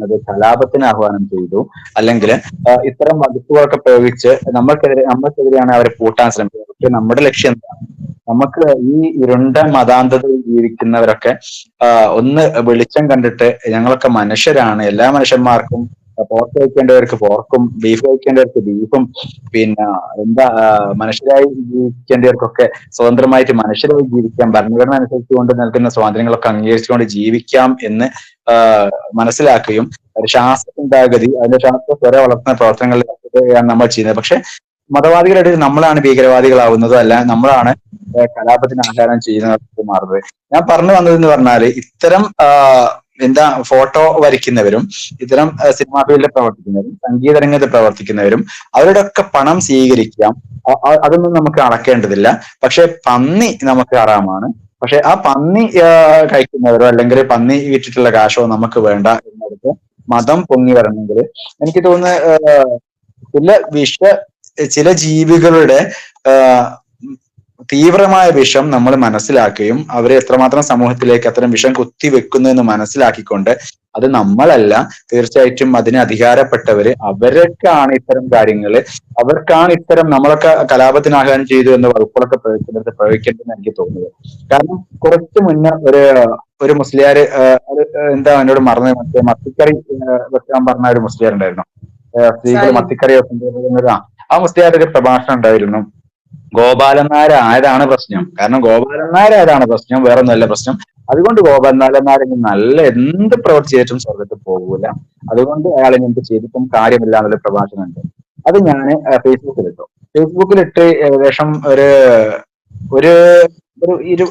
ചെയ്യുന്നത് കലാപത്തിന് ആഹ്വാനം ചെയ്തു, അല്ലെങ്കിൽ ഇത്തരം വകുപ്പുകളൊക്കെ പ്രയോഗിച്ച് നമ്മൾക്കെതിരെയാണ് അവരെ പൂട്ടാൻ ശ്രമിക്കുന്നത്. പക്ഷെ നമ്മുടെ ലക്ഷ്യം എന്താണ്? നമുക്ക് ഈ ഇരുണ്ട മതാന്തതയിൽ ജീവിക്കുന്നവരൊക്കെ ഒന്ന് വെളിച്ചം കണ്ടിട്ട് ഞങ്ങളൊക്കെ മനുഷ്യരാണ്, എല്ലാ മനുഷ്യന്മാർക്കും പോർക്ക് കഴിക്കേണ്ടവർക്ക് പോർക്കും ബീഫ് കഴിക്കേണ്ടവർക്ക് ബീഫും, പിന്നെ മനുഷ്യരായി ജീവിക്കേണ്ടവർക്കൊക്കെ സ്വതന്ത്രമായിട്ട് മനുഷ്യരായി ജീവിക്കാം, ഭരണഘടന അനുസരിച്ചുകൊണ്ട് നൽകുന്ന സ്വാതന്ത്ര്യങ്ങളൊക്കെ അംഗീകരിച്ചുകൊണ്ട് ജീവിക്കാം എന്ന് മനസ്സിലാക്കുകയും ഒരു ശാസ്ത്ര ചിന്താഗതി, അതിന്റെ ശാസ്ത്ര സ്വര വളർത്തുന്ന പ്രവർത്തനങ്ങളിലാണ് നമ്മൾ ചെയ്യുന്നത്. പക്ഷെ മതവാദികളുടെ ഇടയിൽ നമ്മളാണ് ഭീകരവാദികളാവുന്നതും, അല്ല നമ്മളാണ് കലാപത്തിന് ആഹ്വാനം ചെയ്യുന്നത് മാറുന്നത്. ഞാൻ പറഞ്ഞു വന്നതെന്ന് പറഞ്ഞാല് ഇത്തരം ഫോട്ടോ വരയ്ക്കുന്നവരും ഇത്തരം സിനിമാ ഫീൽഡിൽ പ്രവർത്തിക്കുന്നവരും സംഗീത രംഗത്ത് പ്രവർത്തിക്കുന്നവരും അവരുടെ ഒക്കെ പണം സ്വീകരിക്കാം, അതൊന്നും നമുക്ക് അളക്കേണ്ടതില്ല. പക്ഷെ പന്നി നമുക്ക് ഹറാമാണ്. പക്ഷെ ആ പന്നി കഴിക്കുന്നവരോ അല്ലെങ്കിൽ പന്നി വിറ്റിട്ടുള്ള കാശോ നമുക്ക് വേണ്ട എന്നിടത്ത് മതം പൊങ്ങി വരണമെങ്കിൽ എനിക്ക് തോന്നുന്നു ചില ജീവികളുടെ തീവ്രമായ വിഷം നമ്മൾ മനസ്സിലാക്കുകയും അവരെ എത്രമാത്രം സമൂഹത്തിലേക്ക് അത്തരം വിഷം കുത്തിവെക്കുന്നു എന്ന് മനസ്സിലാക്കിക്കൊണ്ട് അത് നമ്മളല്ല, തീർച്ചയായിട്ടും അതിന് അധികാരപ്പെട്ടവര്, അവർക്കാണ് ഇത്തരം കാര്യങ്ങൾ, അവർക്കാണ് ഇത്തരം നമ്മളൊക്കെ കലാപത്തിന് ആഹ്വാനം ചെയ്തു എന്ന വകുപ്പുകളൊക്കെ പ്രയോഗിക്കേണ്ടതെന്ന് എനിക്ക് തോന്നുന്നത്. കാരണം കുറച്ചു മുന്നേ ഒരു മുസ്ലിയാര് എന്താ എന്നോട് മറന്നത്, മത്തിക്കറി വെക്കാൻ പറഞ്ഞ ഒരു മുസ്ലിയാർ ഉണ്ടായിരുന്നു. സ്ത്രീകൾ മത്തിക്കറി വെക്കുന്നത്. ആ മുസ്ലിയാരുടെ ഒരു പ്രഭാഷണം ഉണ്ടായിരുന്നു. ഗോപാലൻ നായർ ആയതാണ് പ്രശ്നം. കാരണം ഗോപാലൻ നായർ ആയതാണ് പ്രശ്നം, വേറെ ഒന്നല്ല പ്രശ്നം. അതുകൊണ്ട് ഗോപാലൻ നായർ നല്ല എന്ത് പ്രവൃത്തി ചെയ്തിട്ടും സ്വർഗത്തിൽ പോകൂല, അതുകൊണ്ട് അയാൾ എന്ത് ചെയ്തിട്ടും കാര്യമില്ല എന്നുള്ള പ്രഭാഷണം ഉണ്ട്. അത് ഞാൻ ഫേസ്ബുക്കിലിട്ട് ഏകദേശം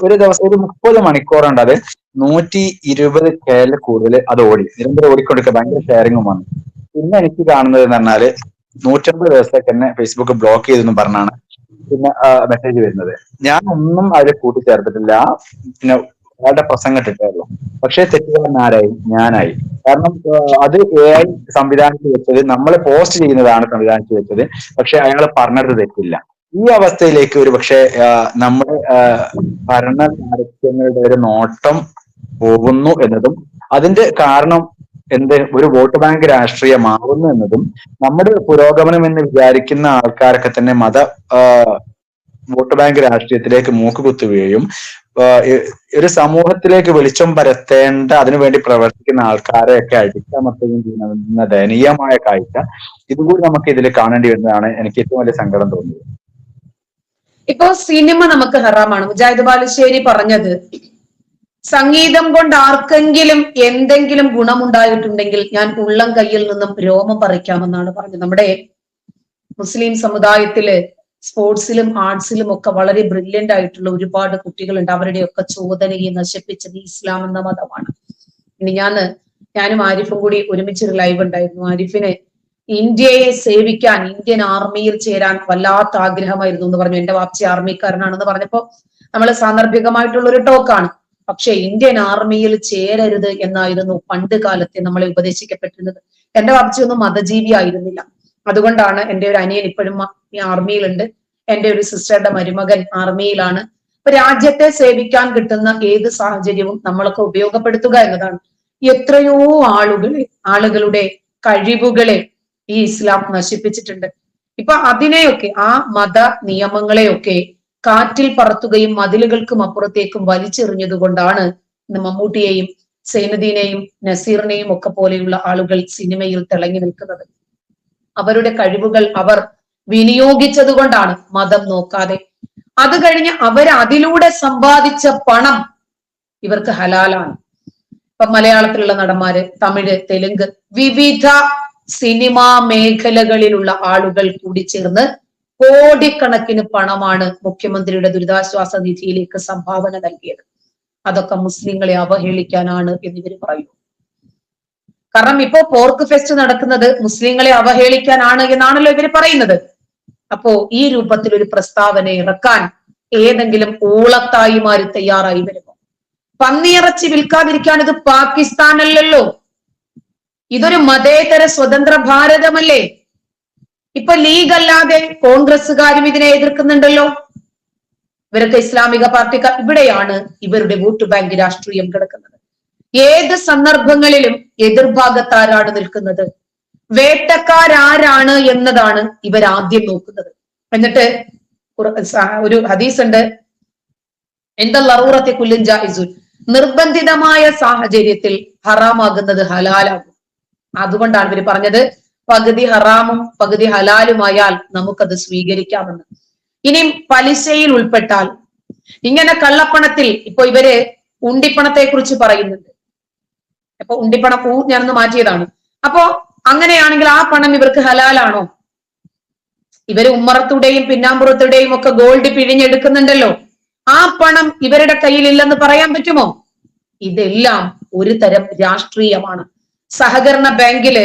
ഒരു ദിവസം 30 മണിക്കൂറുണ്ട്. അത് 120K കൂടുതൽ അത് ഓടി, നിരന്തരം ഓടിക്കൊടുക്കുക, ഭയങ്കര ഷെയറിങ്ങും വന്നു. പിന്നെ എനിക്ക് കാണുന്നത് എന്ന് പറഞ്ഞാല് 150 ദിവസത്തേക്ക് തന്നെ ഫേസ്ബുക്ക് ബ്ലോക്ക് ചെയ്തെന്ന് പറഞ്ഞാണ് പിന്നെ മെസ്സേജ് വരുന്നത്. ഞാൻ ഒന്നും അതിൽ കൂട്ടിച്ചേർത്തിട്ടില്ല, പിന്നെ അയാളുടെ പ്രസംഗം ഇട്ടിട്ടായിരുന്നു. പക്ഷെ തെറ്റുകാരൻ ആരായി? ഞാനായി. കാരണം അത് AI സംവിധാനിച്ചു വെച്ചത്, നമ്മൾ പോസ്റ്റ് ചെയ്യുന്നതാണ് സംവിധാനിച്ചു വെച്ചത്. പക്ഷെ അയാൾ പറഞ്ഞത് തെറ്റില്ല. ഈ അവസ്ഥയിലേക്ക് ഒരു പക്ഷെ നമ്മുടെ ഭരണ കാര്യങ്ങളുടെ ഒരു നോട്ടം പോകുന്നു എന്നതും അതിന്റെ കാരണം ഒരു വോട്ട് ബാങ്ക് രാഷ്ട്രീയമാവുന്നു എന്നതും നമ്മുടെ പുരോഗമനം എന്ന് വിചാരിക്കുന്ന ആൾക്കാരൊക്കെ തന്നെ വോട്ട് ബാങ്ക് രാഷ്ട്രീയത്തിലേക്ക് മൂക്കുകുത്തുകയും ഒരു സമൂഹത്തിലേക്ക് വെളിച്ചം പരത്തേണ്ട അതിനുവേണ്ടി പ്രവർത്തിക്കുന്ന ആൾക്കാരെയൊക്കെ അടിച്ചമർത്തുകയും ചെയ്യുന്ന ദയനീയമായ കാഴ്ച ഇതുകൂടി നമുക്ക് ഇതിൽ കാണേണ്ടി വരുന്നതാണ് എനിക്ക് ഏറ്റവും വലിയ സങ്കടം തോന്നിയത്. ഇപ്പോ സിനിമ നമുക്ക് ഹറാമാണ്. മുജാഹിദ് ബാലുശ്ശേരി പറഞ്ഞത് സംഗീതം കൊണ്ട് ആർക്കെങ്കിലും എന്തെങ്കിലും ഗുണമുണ്ടായിട്ടുണ്ടെങ്കിൽ ഞാൻ ഉള്ളം കയ്യിൽ നിന്നും രോമം പറിക്കാമെന്നാണ് പറഞ്ഞത്. നമ്മുടെ മുസ്ലിം സമുദായത്തില് സ്പോർട്സിലും ആർട്സിലും ഒക്കെ വളരെ ബ്രില്യന്റ് ആയിട്ടുള്ള ഒരുപാട് കുട്ടികളുണ്ട്. അവരുടെയൊക്കെ ചോദനയെ നശിപ്പിച്ചത് ഇസ്ലാം എന്ന മതമാണ്. ഇനി ഞാനും ആരിഫും കൂടി ഒരുമിച്ചൊരു ലൈവ് ഉണ്ടായിരുന്നു. ആരിഫിന് ഇന്ത്യയെ സേവിക്കാൻ, ഇന്ത്യൻ ആർമിയിൽ ചേരാൻ വല്ലാത്ത ആഗ്രഹമായിരുന്നു എന്ന് പറഞ്ഞു. എന്റെ വാപ്പച്ചി ആർമിക്കാരനാണെന്ന് പറഞ്ഞപ്പോ നമ്മൾ സാന്ദർഭികമായിട്ടുള്ള ഒരു ടോക്കാണ്. പക്ഷെ ഇന്ത്യൻ ആർമിയിൽ ചേരരുത് എന്നായിരുന്നു പണ്ട് കാലത്തെ നമ്മളെ ഉപദേശിക്കപ്പെട്ടിരുന്നത്. എന്റെ വാപ്പച്ചിയൊന്നും മതജീവി ആയിരുന്നില്ല. അതുകൊണ്ടാണ് എന്റെ ഒരു അനിയൻ ഇപ്പോഴും ആർമിയിലുണ്ട്. എന്റെ ഒരു സിസ്റ്ററുടെ മരുമകൻ ആർമിയിലാണ്. അപ്പൊ രാജ്യത്തെ സേവിക്കാൻ കിട്ടുന്ന ഏത് സാഹചര്യവും നമ്മളൊക്കെ ഉപയോഗപ്പെടുത്തുക എന്നതാണ്. എത്രയോ ആളുകളുടെ കഴിവുകളെ ഈ ഇസ്ലാം നശിപ്പിച്ചിട്ടുണ്ട്. ഇപ്പൊ അതിനെയൊക്കെ, ആ മത നിയമങ്ങളെയൊക്കെ കാറ്റിൽ പറത്തുകയും മതിലുകൾക്കും അപ്പുറത്തേക്കും വലിച്ചെറിഞ്ഞതുകൊണ്ടാണ് ഇന്ന് മമ്മൂട്ടിയെയും സൈനുദ്ദീനെയും നസീറിനെയും ഒക്കെ പോലെയുള്ള ആളുകൾ സിനിമയിൽ തിളങ്ങി നിൽക്കുന്നത്. അവരുടെ കഴിവുകൾ അവർ വിനിയോഗിച്ചത് കൊണ്ടാണ്, മതം നോക്കാതെ. അത് കഴിഞ്ഞ് അതിലൂടെ സമ്പാദിച്ച പണം ഇവർക്ക് ഹലാലാണ്. ഇപ്പൊ മലയാളത്തിലുള്ള നടന്മാര്, തമിഴ്, തെലുങ്ക്, വിവിധ സിനിമാ മേഖലകളിലുള്ള ആളുകൾ കൂടി ചേർന്ന് കോടിക്കണക്കിന് പണമാണ് മുഖ്യമന്ത്രിയുടെ ദുരിതാശ്വാസ നിധിയിലേക്ക് സംഭാവന നൽകിയത്. അതൊക്കെ മുസ്ലിങ്ങളെ അവഹേളിക്കാനാണ് എന്നിവർ പറയുന്നു. കാരണം ഇപ്പോ പോർക്ക് ഫെസ്റ്റ് നടക്കുന്നത് മുസ്ലിങ്ങളെ അവഹേളിക്കാനാണ് എന്നാണല്ലോ ഇവര് പറയുന്നത്. അപ്പോ ഈ രൂപത്തിൽ ഒരു പ്രസ്താവന ഇറക്കാൻ ഏതെങ്കിലും ഊളത്തായിമാര് തയ്യാറായി വരുമോ? പന്നിയിറച്ചി വിൽക്കാതിരിക്കാൻ ഇത് പാകിസ്ഥാനല്ലല്ലോ, ഇതൊരു മതേതര സ്വതന്ത്ര ഭാരതമല്ലേ. ഇപ്പൊ ലീഗ് അല്ലാതെ കോൺഗ്രസ്സുകാരും ഇതിനെ എതിർക്കുന്നുണ്ടല്ലോ. ഇവരൊക്കെ ഇസ്ലാമിക പാർട്ടിക്കാർ. ഇവിടെയാണ് ഇവരുടെ വോട്ട് ബാങ്ക് രാഷ്ട്രീയം കിടക്കുന്നത്. ഏത് സന്ദർഭങ്ങളിലും എതിർഭാഗത്താരാണ് നിൽക്കുന്നത്, വേട്ടക്കാരാരാണ് എന്നതാണ് ഇവരാദ്യം നോക്കുന്നത്. എന്നിട്ട് ഒരു ഹദീസ് ഉണ്ട്, എന്തല്ലറൂറത്തെ കുല്ലുൻ ജായിസുൻ, നിർബന്ധിതമായ സാഹചര്യത്തിൽ ഹറാമാകുന്നത് ഹലാലാകും. അതുകൊണ്ടാണ് ഇവര് പറഞ്ഞത് പകുതി ഹറാമും പകുതി ഹലാലുമായാൽ നമുക്കത് സ്വീകരിക്കാമെന്ന്. ഇനി പലിശയിൽ ഉൾപ്പെട്ടാൽ, ഇങ്ങനെ കള്ളപ്പണത്തിൽ, ഇപ്പൊ ഇവര് ഉണ്ടിപ്പണത്തെ കുറിച്ച് പറയുന്നുണ്ട്. അപ്പൊ ഉണ്ടിപ്പണം ഞാനൊന്ന് മാറ്റിയതാണ്. അപ്പോ അങ്ങനെയാണെങ്കിൽ ആ പണം ഇവർക്ക് ഹലാലാണോ? ഇവര് ഉമ്മറത്തുടെയും പിന്നാമ്പുറത്തുടെയും ഒക്കെ ഗോൾഡ് പിഴിഞ്ഞെടുക്കുന്നുണ്ടല്ലോ, ആ പണം ഇവരുടെ കയ്യിൽ ഇല്ലെന്ന് പറയാൻ പറ്റുമോ? ഇതെല്ലാം ഒരു തരം രാഷ്ട്രീയമാണ്. സഹകരണ ബാങ്കില്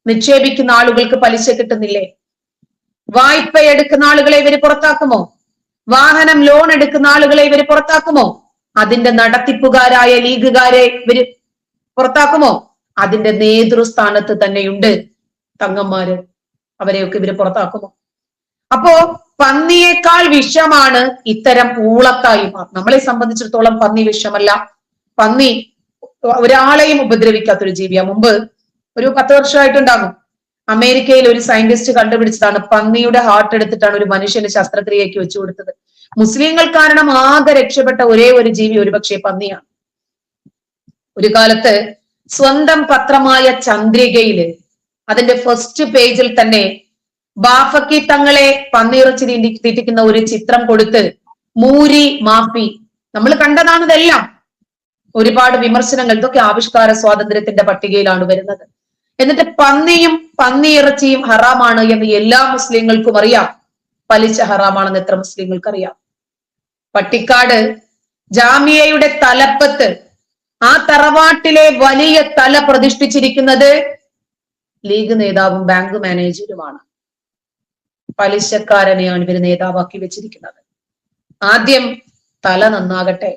നിക്ഷേപിക്കുന്ന ആളുകൾക്ക് പലിശ കിട്ടുന്നില്ലേ? വായ്പ എടുക്കുന്ന ആളുകളെ ഇവര് പുറത്താക്കുമോ? വാഹനം ലോൺ എടുക്കുന്ന ആളുകളെ ഇവര് പുറത്താക്കുമോ? അതിന്റെ നടത്തിപ്പുകാരായ ലീഗുകാരെ ഇവര് പുറത്താക്കുമോ? അതിന്റെ നേതൃസ്ഥാനത്ത് തന്നെയുണ്ട് തങ്ങന്മാര്, അവരെയൊക്കെ ഇവര് പുറത്താക്കുമോ? അപ്പോ പന്നിയേക്കാൾ വിഷമാണ് ഇത്തരം ഊളക്കായ്മ. നമ്മളെ സംബന്ധിച്ചിടത്തോളം പന്നി വിഷമല്ല. പന്നി ഒരാളെയും ഉപദ്രവിക്കാത്തൊരു ജീവിയാ. മുമ്പ് ഒരു 10 വർഷമായിട്ടുണ്ടാകും, അമേരിക്കയിൽ ഒരു സയന്റിസ്റ്റ് കണ്ടുപിടിച്ചതാണ്, പന്നിയുടെ ഹാർട്ട് എടുത്തിട്ടാണ് ഒരു മനുഷ്യന് ശസ്ത്രക്രിയയ്ക്ക് വെച്ചു കൊടുത്തത്. മുസ്ലിങ്ങൾ കാരണം ആകെ രക്ഷപ്പെട്ട ഒരേ ഒരു ജീവി ഒരുപക്ഷെ പന്നിയാണ്. ഒരു കാലത്ത് സ്വന്തം പത്രമായ ചന്ദ്രികയില് അതിന്റെ ഫസ്റ്റ് പേജിൽ തന്നെ ബാഫക്കി തങ്ങളെ പന്നിയിറച്ചി തീറ്റിക്കുന്ന ഒരു ചിത്രം കൊടുത്ത് മൂരി മാഫി, നമ്മൾ കണ്ടതാണ് ഇതെല്ലാം. ഒരുപാട് വിമർശനങ്ങൾ, ഇതൊക്കെ ആവിഷ്കാര സ്വാതന്ത്ര്യത്തിന്റെ പട്ടികയിലാണ് വരുന്നത്. എന്നിട്ട് പന്നിയും പന്നിയിറച്ചിയും ഹറാമാണ് എന്ന് എല്ലാ മുസ്ലിങ്ങൾക്കും അറിയാം. പലിശ ഹറാമാണെന്ന് എത്ര മുസ്ലിങ്ങൾക്ക് അറിയാം? പട്ടിക്കാട് ജാമിയയുടെ തലപ്പത്ത് ആ തറവാട്ടിലെ വലിയ തല പ്രതിഷ്ഠിച്ചിരിക്കുന്നത് ലീഗ് നേതാവും ബാങ്ക് മാനേജരുമാണ്. പലിശക്കാരനെയാണ് ഇവര് നേതാവാക്കി വെച്ചിരിക്കുന്നത്. ആദ്യം തല നന്നാകട്ടെ,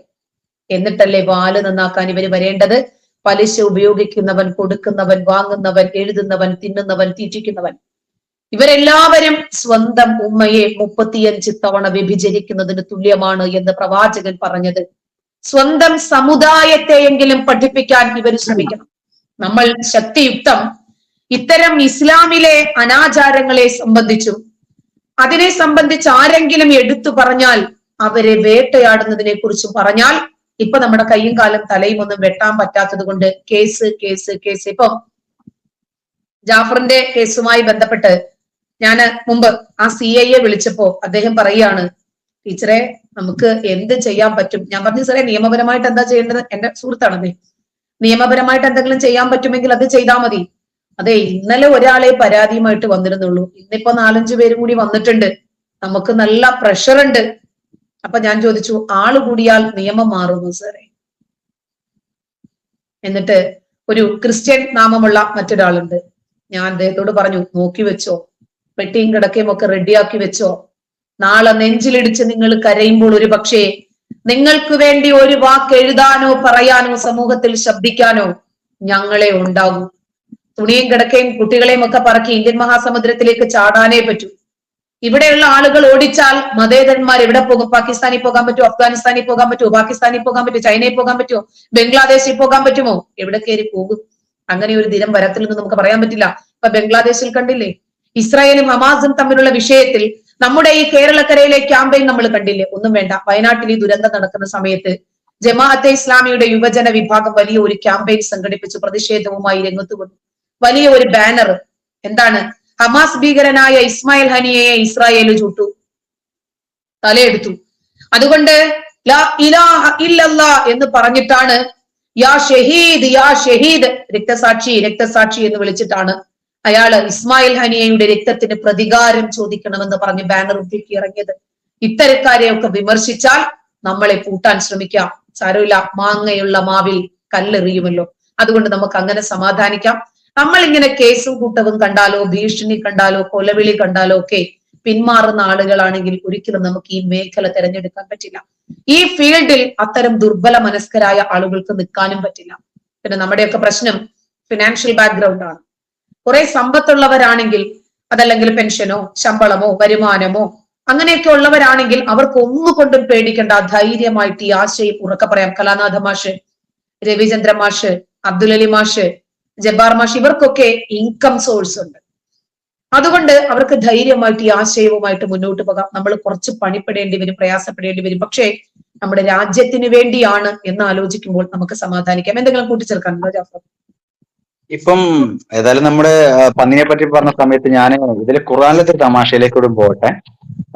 എന്നിട്ടല്ലേ വാല് നന്നാക്കാൻ ഇവര് വരേണ്ടത്. പലിശ ഉപയോഗിക്കുന്നവൻ, കൊടുക്കുന്നവൻ, വാങ്ങുന്നവൻ, എഴുതുന്നവൻ, തിന്നുന്നവൻ, തീറ്റിക്കുന്നവൻ, ഇവരെല്ലാവരും സ്വന്തം ഉമ്മയെ 35 തവണ വ്യഭിചരിക്കുന്നതിന് തുല്യമാണ് എന്ന് പ്രവാചകൻ പറഞ്ഞത്. സ്വന്തം സമുദായത്തെയെങ്കിലും പഠിപ്പിക്കാൻ ഇവർ ശ്രമിക്കണം. നമ്മൾ ശക്തിയുക്തം ഇത്തരം ഇസ്ലാമിലെ അനാചാരങ്ങളെ സംബന്ധിച്ചും അതിനെ സംബന്ധിച്ച് ആരെങ്കിലും എടുത്തു പറഞ്ഞാൽ, അവരെ വേട്ടയാടുന്നതിനെ കുറിച്ചും പറഞ്ഞാൽ, ഇപ്പൊ നമ്മുടെ കൈയും കാലും തലയും ഒന്നും വെട്ടാൻ പറ്റാത്തത് കൊണ്ട് കേസ് കേസ് കേസ്. ഇപ്പൊ ജാഫറിന്റെ കേസുമായി ബന്ധപ്പെട്ട് ഞാൻ മുമ്പ് ആ CIയെ വിളിച്ചപ്പോ അദ്ദേഹം പറയാണ്, ടീച്ചറെ നമുക്ക് എന്ത് ചെയ്യാൻ പറ്റും? ഞാൻ പറഞ്ഞു, സാറേ നിയമപരമായിട്ട് എന്താ ചെയ്യേണ്ടത്? എന്റെ സുഹൃത്താണത്. നിയമപരമായിട്ട് എന്തെങ്കിലും ചെയ്യാൻ പറ്റുമെങ്കിൽ അത് ചെയ്താൽ മതി. അതെ, ഇന്നലെ ഒരാളെ പരാതിയുമായിട്ട് വന്നിരുന്നുള്ളൂ, ഇന്നിപ്പോ 4-5 പേരും കൂടി വന്നിട്ടുണ്ട്. നമുക്ക് നല്ല പ്രഷർ ഉണ്ട്. അപ്പൊ ഞാൻ ചോദിച്ചു, ആള് കൂടിയാൽ നിയമം മാറുമോ സാറേ? എന്നിട്ട് ഒരു ക്രിസ്ത്യൻ നാമമുള്ള മറ്റൊരാളുണ്ട്. ഞാൻ അദ്ദേഹത്തോട് പറഞ്ഞു, നോക്കി വെച്ചോ, പെട്ടിയും കിടക്കയും ഒക്കെ റെഡിയാക്കി വെച്ചോ. നാളെ നെഞ്ചിലിടിച്ച് നിങ്ങൾ കരയുമ്പോൾ ഒരു പക്ഷേ നിങ്ങൾക്ക് വേണ്ടി ഒരു വാക്ക് എഴുതാനോ പറയാനോ സമൂഹത്തിൽ ശബ്ദിക്കാനോ ഞങ്ങളെ ഉണ്ടാകൂ. തുണിയും കിടക്കയും കുട്ടികളെയും ഒക്കെ പറക്കി ഇന്ത്യൻ മഹാസമുദ്രത്തിലേക്ക് ചാടാനേ പറ്റൂ. ഇവിടെയുള്ള ആളുകൾ ഓടിച്ചാൽ മതേതരന്മാർ എവിടെ പോകും? പാകിസ്ഥാനിൽ പോകാൻ പറ്റുമോ? അഫ്ഗാനിസ്ഥാനിൽ പോകാൻ പറ്റുമോ? പാകിസ്ഥാനിൽ പോകാൻ പറ്റുമോ? ചൈനയിൽ പോകാൻ പറ്റുമോ? ബംഗ്ലാദേശിൽ പോകാൻ പറ്റുമോ? എവിടെ കയറി പോകും? അങ്ങനെ ഒരു ദിനം വരത്തില്ലെന്ന് നമുക്ക് പറയാൻ പറ്റില്ല. ഇപ്പൊ ബംഗ്ലാദേശിൽ കണ്ടില്ലേ, ഇസ്രായേലും ഹമാസും തമ്മിലുള്ള വിഷയത്തിൽ നമ്മുടെ ഈ കേരളക്കരയിലെ ക്യാമ്പയിൻ നമ്മൾ കണ്ടില്ലേ? ഒന്നും വേണ്ട, വയനാട്ടിൽ ഈ ദുരന്തം നടക്കുന്ന സമയത്ത് ജമാഅത്തെ ഇസ്ലാമിയുടെ യുവജന വിഭാഗം വലിയ ഒരു ക്യാമ്പയിൻ സംഘടിപ്പിച്ച് പ്രതിഷേധവുമായി രംഗത്ത് വന്നു. വലിയ ഒരു ബാനർ, എന്താണ്? ഹമാസ് ഭീകരനായ ഇസ്മായിൽ ഹനിയയെ ഇസ്രായേൽ ചുട്ടു, തലയെടുത്തു. അതുകൊണ്ട് ലാ ഇലാഹ ഇല്ലല്ലാ എന്ന് പറഞ്ഞിട്ടാണ് യാ ഷഹീദ് യാ ഷഹീദ്, രക്തസാക്ഷി രക്തസാക്ഷി എന്ന് വിളിച്ചിട്ടാണ് അയാള് ഇസ്മായിൽ ഹനിയയുടെ രക്തത്തിന് പ്രതികാരം ചോദിക്കണമെന്ന് പറഞ്ഞ് ബാനർ ഉയർത്തി ഇറങ്ങിയത്. ഇത്തരക്കാരെയൊക്കെ വിമർശിച്ചാൽ നമ്മളെ പൂട്ടാൻ ശ്രമിക്കാം. സാരമില്ല, മാങ്ങയുള്ള മാവിൽ കല്ലെറിയുമല്ലോ. അതുകൊണ്ട് നമുക്ക് അങ്ങനെ സമാധാനിക്കാം. നമ്മൾ ഇങ്ങനെ കേസും കൂട്ടവും കണ്ടാലോ, ഭീഷണി കണ്ടാലോ, കൊലവിളി കണ്ടാലോ ഒക്കെ പിന്മാറുന്ന ആളുകളാണെങ്കിൽ ഒരിക്കലും നമുക്ക് ഈ മേഖല തിരഞ്ഞെടുക്കാൻ പറ്റില്ല. ഈ ഫീൽഡിൽ അത്തരം ദുർബല മനസ്കരായ ആളുകൾക്ക് നിൽക്കാനും പറ്റില്ല. പിന്നെ നമ്മുടെയൊക്കെ പ്രശ്നം ഫിനാൻഷ്യൽ ബാക്ക്ഗ്രൗണ്ട് ആണ്. കുറെ സമ്പത്തുള്ളവരാണെങ്കിൽ, അതല്ലെങ്കിൽ പെൻഷനോ ശമ്പളമോ വരുമാനമോ അങ്ങനെയൊക്കെ ഉള്ളവരാണെങ്കിൽ അവർക്ക് ഒന്നുകൊണ്ടും പേടിക്കേണ്ട, ധൈര്യമായിട്ട് ഈ ആശയം ഉറക്കെ പറയാം. കലാനാഥ മാഷ് രവിചന്ദ്ര മാഷ്, അബ്ദുൽ അലി മാഷ്, ജബ്ബാർ മാഷ്, ഇവർക്കൊക്കെ ഇൻകം സോഴ്സ് ഉണ്ട്. അതുകൊണ്ട് അവർക്ക് ധൈര്യമായിട്ട് ഈ ആശയവുമായിട്ട് മുന്നോട്ട് പോകാം. നമ്മൾ കുറച്ച് പണിപ്പെടേണ്ടി വരും, പ്രയാസപ്പെടേണ്ടി വരും, പക്ഷേ നമ്മുടെ രാജ്യത്തിന് വേണ്ടിയാണ് എന്ന് ആലോചിക്കുമ്പോൾ നമുക്ക് സമാധാനിക്കാം. എന്തെങ്കിലും കൂട്ടിച്ചേർക്കാനുണ്ടോ ജാഫർ? ഇപ്പം ഏതായാലും നമ്മുടെ പന്നിനെ പറ്റി പറഞ്ഞ സമയത്ത് ഞാൻ ഇതിൽ ഖുർആനിലത്തെ ഒരു തമാശയിലേക്കൂടെ പോകട്ടെ.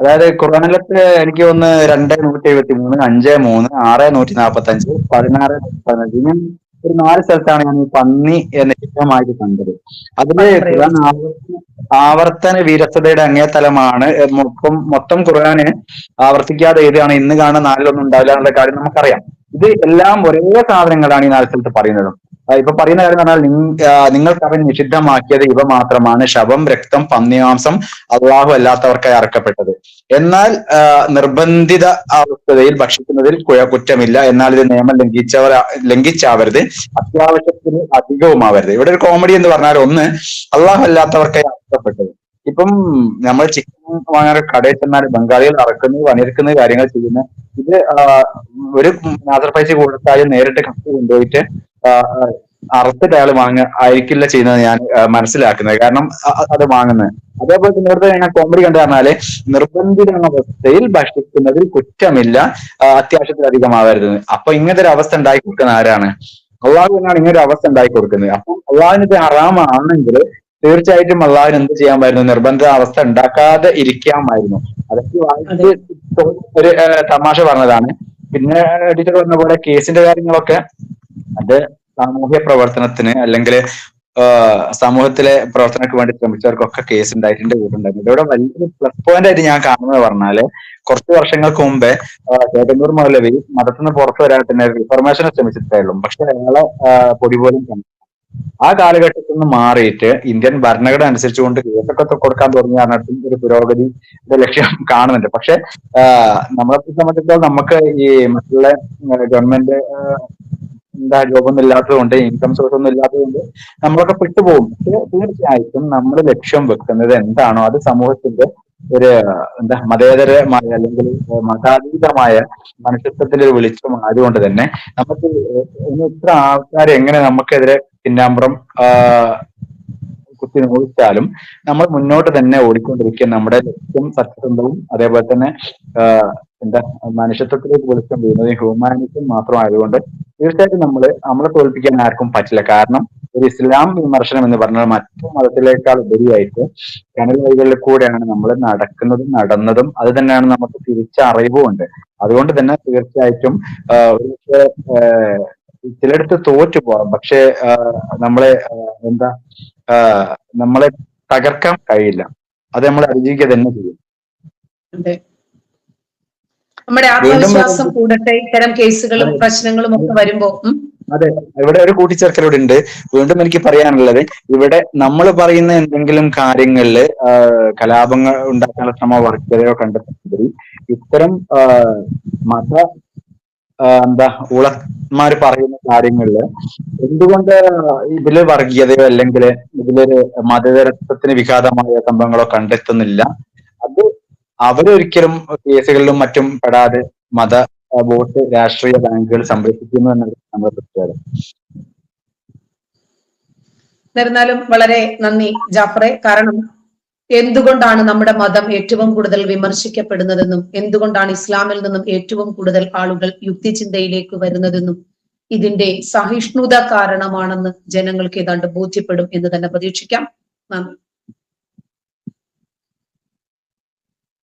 അതായത് ഖുർആനിലത്ത് എനിക്ക് ഒന്ന് 2:173, 5:3, 6:145, 16:15 ഇങ്ങനെ ഒരു 4 സ്ഥലത്താണ് ഞാൻ ഈ പന്നി എന്ന ചിത്രമായിട്ട് കണ്ടത്. അതില് ഖുർആൻ ആവർത്തന വിരസതയുടെ അങ്ങേതലമാണ്. മൊത്തം ഖുർആന് ആവർത്തിക്കാതെ എഴുതുകയാണ്. ഇന്ന് കാണുന്ന 4 ഉണ്ടാവില്ല എന്നുള്ള കാര്യം നമുക്കറിയാം. ഇത് എല്ലാം ഒരേ സാധനങ്ങളാണ് ഈ 4 സ്ഥലത്ത് പറയുന്നത്. ഇപ്പൊ പറയുന്ന കാര്യം എന്ന് പറഞ്ഞാൽ നിങ്ങൾക്ക് അവൻ നിഷിദ്ധമാക്കിയത് ഇവ മാത്രമാണ്: ശവം, രക്തം, പന്നിമാംസം അള്ളാഹു അല്ലാത്തവർക്കായി അറക്കപ്പെട്ടത്. എന്നാൽ നിർബന്ധിത അവസ്ഥയിൽ ഭക്ഷിക്കുന്നതിൽ കുറ്റമില്ല. എന്നാൽ ഇത് നിയമം ലംഘിച്ചാവരുത്, അത്യാവശ്യത്തിന് അധികവുമാവരുത്. ഇവിടെ ഒരു കോമഡി എന്ന് പറഞ്ഞാൽ, ഒന്ന്, അള്ളാഹു അല്ലാത്തവർക്കായി അറക്കപ്പെട്ടത്. ഇപ്പം നമ്മൾ ചിക്കൻ വാങ്ങാൻ കടയിൽ ചെന്നാൽ ബംഗാളികൾ അറക്കുന്നു, പണിയെടുക്കുന്ന കാര്യങ്ങൾ ചെയ്യുന്ന ഇത് ഒരു നാസർ പൈസ കൊടുത്താലും നേരിട്ട് കത്തി കൊണ്ടുപോയിട്ട് അറുത്തിട്ട് അയാൾ ആയിരിക്കില്ല ചെയ്യുന്നത് ഞാൻ മനസ്സിലാക്കുന്നത്. കാരണം അത് വാങ്ങുന്നത്. അതേപോലെ തന്നെ ഇവിടുത്തെ ഞാൻ കോമഡി കണ്ടു പറഞ്ഞാല്, നിർബന്ധിത അവസ്ഥയിൽ ഭക്ഷിക്കുന്നതിൽ കുറ്റമില്ല, അത്യാവശ്യത്തിലധികമാവരുത്. അപ്പൊ ഇങ്ങനത്തെ ഒരു അവസ്ഥ ഉണ്ടാക്കി കൊടുക്കുന്ന ആരാണ്? അള്ളാഹു തന്നെയാണ് ഇങ്ങനെ ഒരു അവസ്ഥ ഉണ്ടാക്കി കൊടുക്കുന്നത്. അപ്പൊ അള്ളാഹുവിന് ഹറാമാണെങ്കിൽ തീർച്ചയായിട്ടും അള്ളാഹുവിന് എന്ത് ചെയ്യാമായിരുന്നു? നിർബന്ധിത അവസ്ഥ ഉണ്ടാക്കാതെ ഇരിക്കാമായിരുന്നു. അതൊക്കെ വായിച്ച് ഒരു തമാശ പറഞ്ഞതാണ്. പിന്നെ ടീച്ചർ പറഞ്ഞ പോലെ കേസിന്റെ കാര്യങ്ങളൊക്കെ അത് സാമൂഹ്യ പ്രവർത്തനത്തിന് അല്ലെങ്കിൽ സമൂഹത്തിലെ പ്രവർത്തനങ്ങൾക്ക് വേണ്ടി ശ്രമിച്ചവർക്കൊക്കെ കേസ് ഉണ്ടായിട്ടുണ്ട്, വീടുണ്ടായിട്ടുണ്ട്. ഇവിടെ വലിയൊരു പ്ലസ് പോയിന്റ് ആയിട്ട് ഞാൻ കാണുന്നത് പറഞ്ഞാല്, കുറച്ച് വർഷങ്ങൾക്ക് മുമ്പേ ചേകന്നൂർ മൗലവി മതത്തിൽ നിന്ന് പുറത്തു വരാൻ തന്നെ റിഫർമേഷനെ ശ്രമിച്ചിട്ടായിരുന്നു. പക്ഷെ അയാളെ പൊടി പോലും കണ്ടു. ആ കാലഘട്ടത്തിൽ നിന്ന് മാറിയിട്ട് ഇന്ത്യൻ ഭരണഘടന അനുസരിച്ചുകൊണ്ട് കേസൊക്കെ കൊടുക്കാൻ തുടങ്ങിയ ഒരു പുരോഗതിയുടെ ലക്ഷ്യം കാണുന്നുണ്ട്. പക്ഷെ നമ്മളെ സംബന്ധിച്ചിടത്തോളം നമുക്ക് ഈ മറ്റുള്ള ഗവൺമെന്റ് ജോബൊന്നും ഇല്ലാത്തത് കൊണ്ട്, ഇൻകം സോഴ്സ് ഒന്നും ഇല്ലാത്തത് കൊണ്ട് നമ്മളൊക്കെ പെട്ടുപോകും. പക്ഷെ തീർച്ചയായിട്ടും നമ്മൾ ലക്ഷ്യം വെക്കുന്നത് എന്താണോ അത് സമൂഹത്തിന്റെ ഒരു മതേതരമായ അല്ലെങ്കിൽ മതാതീതമായ മനുഷ്യത്വത്തിന്റെ ഒരു വെളിച്ചം ആയതുകൊണ്ട് തന്നെ നമുക്ക് ഇത്ര ആൾക്കാർ എങ്ങനെ നമുക്കെതിരെ പിന്നാമ്പുറം കുത്തി നോക്കിച്ചാലും നമ്മൾ മുന്നോട്ട് തന്നെ ഓടിക്കൊണ്ടിരിക്കുക. നമ്മുടെ ലക്ഷ്യം സത്യസന്ധവും അതേപോലെ തന്നെ മനുഷ്യത്വത്തിലേക്ക് വെളിച്ചം വീഴുന്നത് ഹ്യൂമാനിറ്റി മാത്രമായതുകൊണ്ട് തീർച്ചയായിട്ടും നമ്മളെ തോൽപ്പിക്കാൻ ആർക്കും പറ്റില്ല. കാരണം ഒരു ഇസ്ലാം വിമർശനം എന്ന് പറഞ്ഞാൽ മറ്റു മതത്തിലേക്കാൾ ഉപരിയായിട്ട് ചാനൽ വഴികളിൽ കൂടെയാണ് നമ്മൾ നടന്നതും അത് തന്നെയാണ് നമുക്ക് തിരിച്ചറിവുമുണ്ട്. അതുകൊണ്ട് തന്നെ തീർച്ചയായിട്ടും ചിലയിടത്ത് തോറ്റു പോകാം, പക്ഷെ നമ്മളെ നമ്മളെ തകർക്കാൻ കഴിയില്ല. അത് നമ്മൾ അതിജീവിക്കുക തന്നെ ചെയ്യും. നമ്മുടെ ആത്മവിശ്വാസം കൂടട്ടെ ഇത്തരം കേസുകളും പ്രശ്നങ്ങളും ഒക്കെ വരുമ്പോ. അതെ, ഇവിടെ ഒരു കൂട്ടിച്ചേർക്കലൂടെ ഉണ്ട്. വീണ്ടും എനിക്ക് പറയാനുള്ളത്, ഇവിടെ നമ്മൾ പറയുന്ന എന്തെങ്കിലും കാര്യങ്ങളില് കലാപങ്ങൾ ഉണ്ടാക്കാനുള്ള ശ്രമം വർഗീയതയോ കണ്ടെത്തുന്നതിൽ ഇത്തരം ഊളന്മാര് പറയുന്ന കാര്യങ്ങളില് എന്തുകൊണ്ട് ഇതില് വർഗീയതയോ അല്ലെങ്കിൽ ഇതിലൊരു മതേതരത്വത്തിന് വിഘാതമായ സംഭവങ്ങളോ കണ്ടെത്തുന്നില്ല? അത് അവരൊരിക്കലും കേസുകളിലും മറ്റും പെടാതെ വോട്ട് രാഷ്ട്രീയ ബാങ്കുകൾ സംരക്ഷിക്കുന്നു എന്നത് നമ്മുടെ പ്രത്യേകത. എന്നിരുന്നാലും വളരെ നന്ദി ജാഫറെ. കാരണം എന്തുകൊണ്ടാണ് നമ്മുടെ മതം ഏറ്റവും കൂടുതൽ വിമർശിക്കപ്പെടുന്നതെന്നും എന്തുകൊണ്ടാണ് ഇസ്ലാമിൽ നിന്നും ഏറ്റവും കൂടുതൽ ആളുകൾ യുക്തിചിന്തയിലേക്ക് വരുന്നതെന്നും ഇതിന്റെ സഹിഷ്ണുത കാരണമാണെന്ന് ജനങ്ങൾക്ക് ഏതാണ്ട് ബോധ്യപ്പെടും എന്ന് തന്നെ പ്രതീക്ഷിക്കാം. നന്ദി.